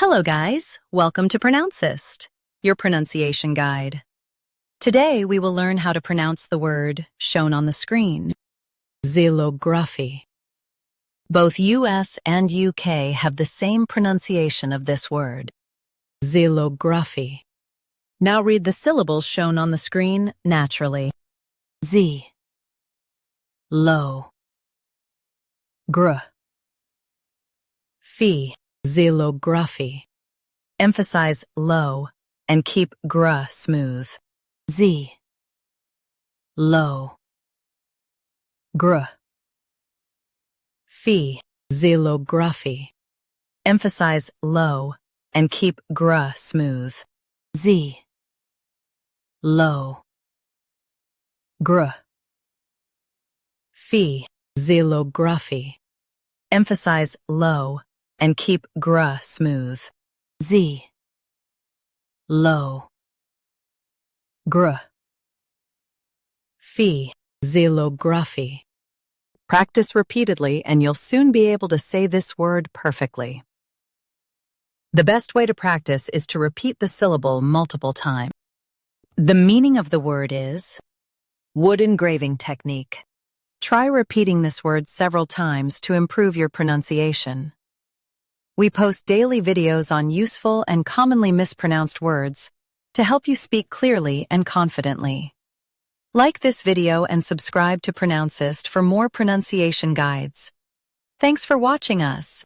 Hello guys, welcome to Pronouncist, your pronunciation guide. Today we will learn how to pronounce the word shown on the screen, XYLOGRAPHY. Both US and UK have the same pronunciation of this word, XYLOGRAPHY. Now read the syllables shown on the screen naturally. Z, low, gr, phi. XYLOGRAPHY. Emphasize low and keep gr smooth. Z, low, gr, phi. XYLOGRAPHY. Emphasize low and keep gr smooth. Z, low, gr, phi. XYLOGRAPHY. Emphasize low and keep gr smooth. Z, low, gr, phi. XYLOGRAPHY. Practice repeatedly and you'll soon be able to say this word perfectly. The best way to practice is to repeat the syllable multiple times. The meaning of the word is wood engraving technique. Try repeating this word several times to improve your pronunciation. We post daily videos on useful and commonly mispronounced words to help you speak clearly and confidently. Like this video and subscribe to Pronouncist for more pronunciation guides. Thanks for watching us.